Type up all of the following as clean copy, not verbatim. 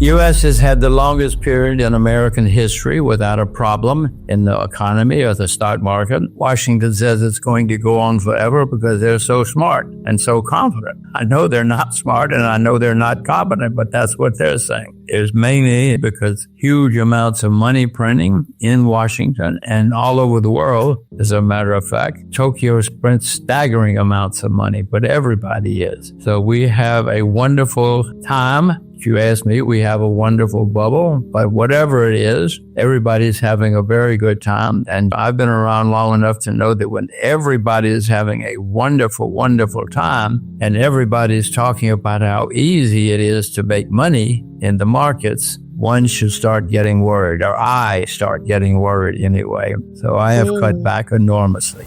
U.S. has had the longest period in American history without a problem in the economy or the stock market. Washington says it's going to go on forever because they're so smart and so confident. I know they're not smart and I know they're not competent, but that's what they're saying. It's mainly because huge amounts of money printing in Washington and all over the world. As a matter of fact, Tokyo prints staggering amounts of money, but everybody is. So we have a wonderful time. If you ask me, we have a wonderful bubble, but whatever it is, everybody's having a very good time. And I've been around long enough to know that when everybody is having a wonderful, wonderful time and everybody's talking about how easy it is to make money in the markets, one should start getting worried, or I start getting worried anyway. So I have cut back enormously.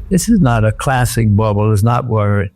This is not a classic bubble. It's not where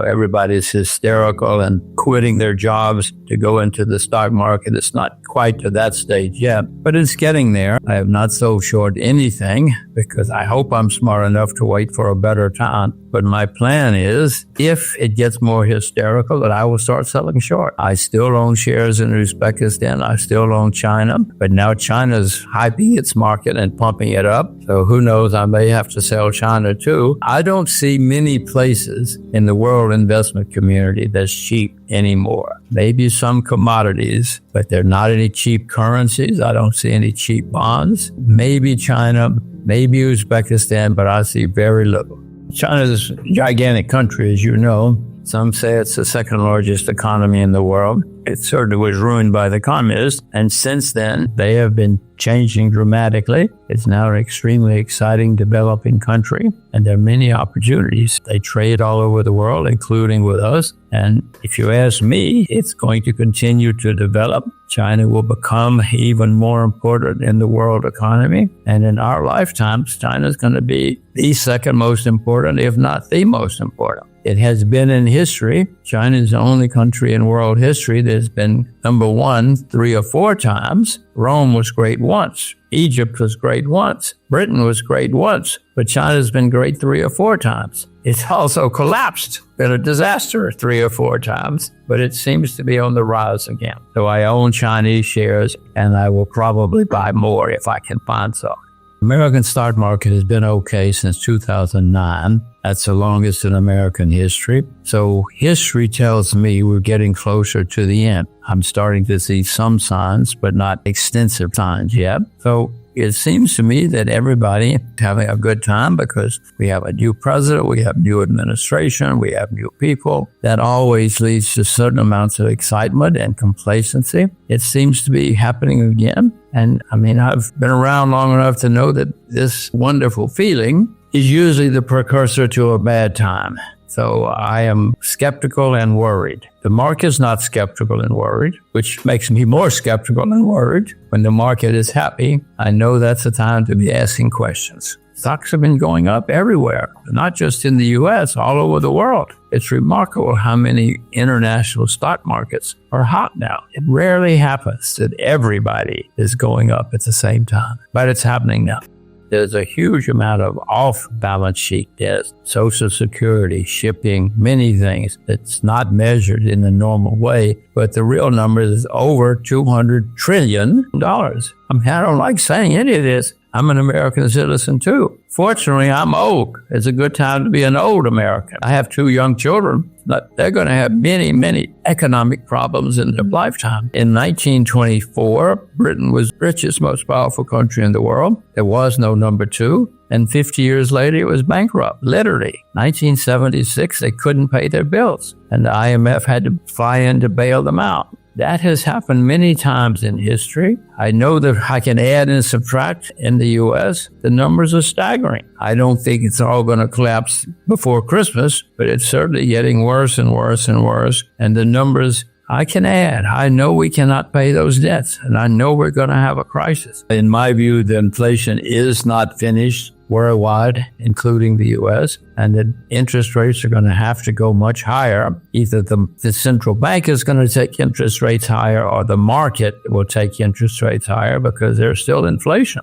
everybody's hysterical and quitting their jobs to go into the stock market. It's not quite to that stage yet, but it's getting there. I have not sold short anything because I hope I'm smart enough to wait for a better time. But my plan is, if it gets more hysterical, that I will start selling short. I still own shares in Uzbekistan. I still own China, but now China's hyping its market and pumping it up. So who knows, I may have to sell China too. I don't see many places in the world investment community that's cheap anymore. Maybe some commodities, but there are not any cheap currencies. I don't see any cheap bonds. Maybe China, maybe Uzbekistan, but I see very little. China's a gigantic country, as you know. Some say it's the second largest economy in the world. It certainly was ruined by the communists. And since then, they have been changing dramatically. It's now an extremely exciting developing country. And there are many opportunities. They trade all over the world, including with us. And if you ask me, it's going to continue to develop. China will become even more important in the world economy. And in our lifetimes, China is going to be the second most important, if not the most important. It has been in history. China is the only country in world history that has been number one 3 or 4 times. Rome was great once. Egypt was great once. Britain was great once. But China's been great 3 or 4 times. It's also collapsed, been a disaster 3 or 4 times, but it seems to be on the rise again. So I own Chinese shares, and I will probably buy more if I can find some. American stock market has been okay since 2009. That's the longest in American history. So history tells me we're getting closer to the end. I'm starting to see some signs, but not extensive signs yet. So it seems to me that everybody is having a good time because we have a new president, we have new administration, we have new people. That always leads to certain amounts of excitement and complacency. It seems to be happening again. And I've been around long enough to know that this wonderful feeling is usually the precursor to a bad time. So I am skeptical and worried. The market's not skeptical and worried, which makes me more skeptical and worried. When the market is happy, I know that's the time to be asking questions. Stocks have been going up everywhere, not just in the U.S., all over the world. It's remarkable how many international stock markets are hot now. It rarely happens that everybody is going up at the same time, but it's happening now. There's a huge amount of off-balance sheet debt, Social Security, shipping, many things that's not measured in the normal way, but the real number is over $200 trillion. I don't like saying any of this. I'm an American citizen too. Fortunately, I'm old. It's a good time to be an old American. I have 2 young children, but they're going to have many, many economic problems in their lifetime. In 1924, Britain was the richest, most powerful country in the world. There was no number 2. And 50 years later, it was bankrupt, literally. 1976, they couldn't pay their bills. And the IMF had to fly in to bail them out. That has happened many times in history. I know that I can add and subtract in the U.S. The numbers are staggering. I don't think it's all going to collapse before Christmas, but it's certainly getting worse and worse and worse. And the numbers I can add. I know we cannot pay those debts, and I know we're going to have a crisis. In my view, the inflation is not finished worldwide, including the U.S., and that interest rates are going to have to go much higher. Either the central bank is going to take interest rates higher, or the market will take interest rates higher because there's still inflation.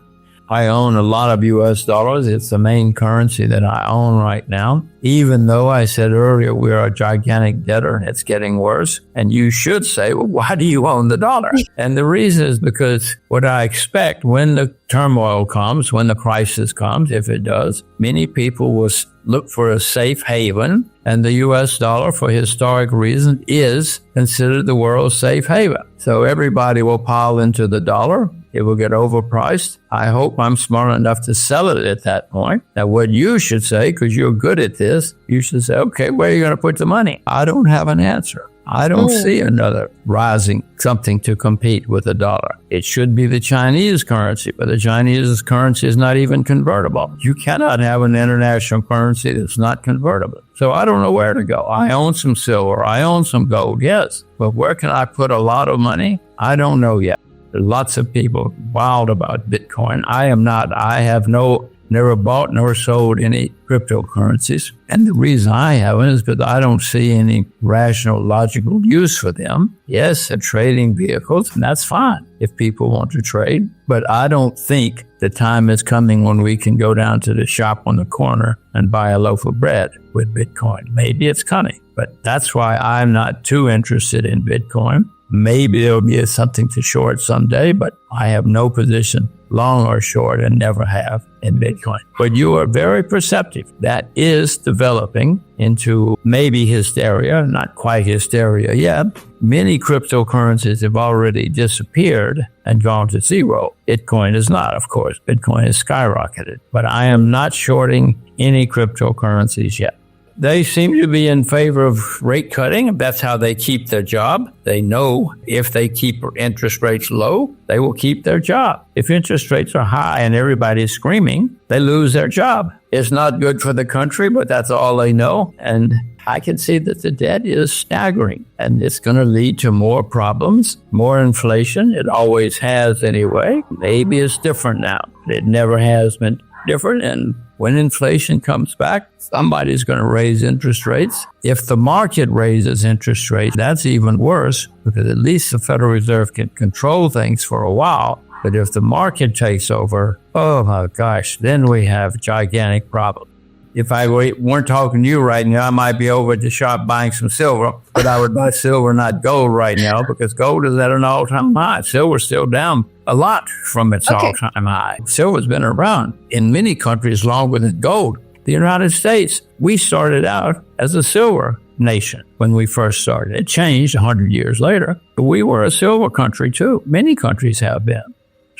I own a lot of U.S. dollars. It's the main currency that I own right now. even though I said earlier we are a gigantic debtor and it's getting worse. And you should say, well, why do you own the dollar? And the reason is because what I expect when the turmoil comes, when the crisis comes, if it does, many people will look for a safe haven. And the U.S. dollar, for historic reasons, is considered the world's safe haven. So everybody will pile into the dollar. It will get overpriced. I hope I'm smart enough to sell it at that point. Now, what you should say, because you're good at this, you should say, okay, where are you going to put the money? I don't have an answer. I don't see another rising something to compete with the dollar. It should be the Chinese currency, but the Chinese currency is not even convertible. You cannot have an international currency that's not convertible. So I don't know where to go. I own some silver. I own some gold, yes. But where can I put a lot of money? I don't know yet. Lots of people wild about Bitcoin. I am not. I have never bought nor sold any cryptocurrencies. And the reason I haven't is because I don't see any rational, logical use for them. Yes, they're trading vehicles, and that's fine if people want to trade. But I don't think the time is coming when we can go down to the shop on the corner and buy a loaf of bread with Bitcoin. Maybe it's coming, but that's why I'm not too interested in Bitcoin. Maybe there'll be something to short someday, but I have no position, long or short, and never have in Bitcoin. But you are very perceptive. That is developing into maybe hysteria, not quite hysteria yet. Many cryptocurrencies have already disappeared and gone to zero. Bitcoin is not, of course. Bitcoin has skyrocketed. But I am not shorting any cryptocurrencies yet. They seem to be in favor of rate cutting. That's how they keep their job. They know if they keep interest rates low, they will keep their job. If interest rates are high and everybody's screaming, they lose their job. It's not good for the country, but that's all they know. And I can see that the debt is staggering, and it's going to lead to more problems, more inflation. It always has anyway. Maybe it's different now. It never has been different. And when inflation comes back, somebody's going to raise interest rates. If the market raises interest rates, that's even worse, because at least the Federal Reserve can control things for a while. But if the market takes over, oh my gosh, then we have gigantic problems. If I weren't talking to you right now, I might be over at the shop buying some silver, but I would buy silver, not gold right now, because gold is at an all-time high. Silver's still down a lot from its all-time high. Silver's been around in many countries longer than gold. The United States, we started out as a silver nation when we first started. It changed 100 years later, but we were a silver country too. Many countries have been.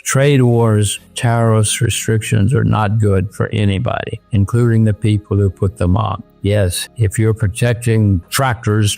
Trade wars, tariffs, restrictions are not good for anybody, including the people who put them on. Yes, if you're protecting tractors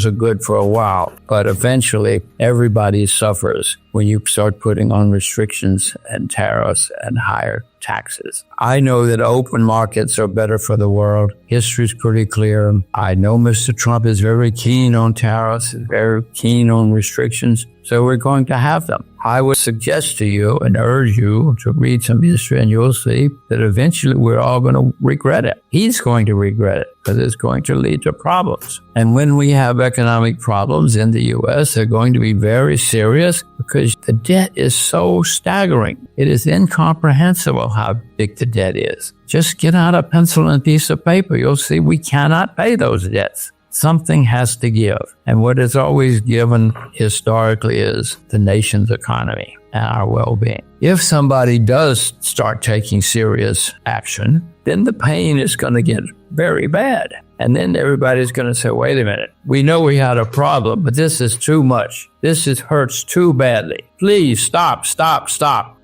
are good for a while, but eventually everybody suffers when you start putting on restrictions and tariffs and higher taxes. I know that open markets are better for the world. History's pretty clear. I know Mr. Trump is very keen on tariffs, very keen on restrictions, so we're going to have them. I would suggest to you and urge you to read some history, and you'll see that eventually we're all going to regret it. He's going to regret it because it's going to lead to problems. And when we have economic problems in the U.S., they're going to be very serious because the debt is so staggering. It is incomprehensible how big the debt is. Just get out a pencil and piece of paper. You'll see we cannot pay those debts. Something has to give. And what is always given historically is the nation's economy and our well-being. If somebody does start taking serious action, then the pain is going to get very bad. And then everybody's going to say, wait a minute, we know we had a problem, but this is too much. This hurts too badly. Please stop.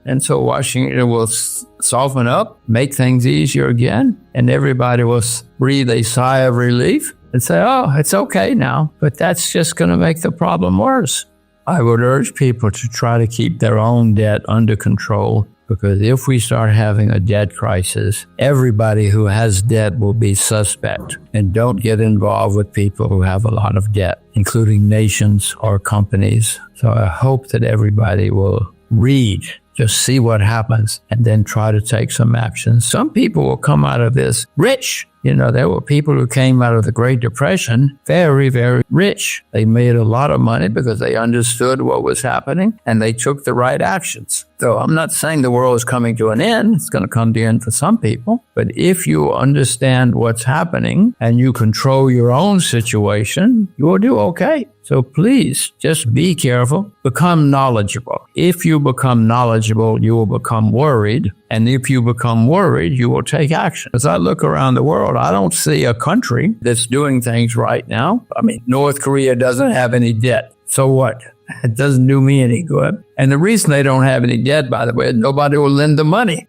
And so Washington will soften up, make things easier again, and everybody will breathe a sigh of relief and say, oh, it's okay now. But that's just going to make the problem worse. I would urge people to try to keep their own debt under control, because if we start having a debt crisis, everybody who has debt will be suspect. And don't get involved with people who have a lot of debt, including nations or companies. So I hope that everybody will read, just see what happens, and then try to take some action. Some people will come out of this rich. There were people who came out of the Great Depression very, very rich. They made a lot of money because they understood what was happening and they took the right actions. So I'm not saying the world is coming to an end. It's going to come to an end for some people. But if you understand what's happening and you control your own situation, you will do okay. So please just be careful, become knowledgeable. If you become knowledgeable, you will become worried. And if you become worried, you will take action. As I look around the world, I don't see a country that's doing things right now. I mean, North Korea doesn't have any debt. So what? It doesn't do me any good. And the reason they don't have any debt, by the way, nobody will lend them money.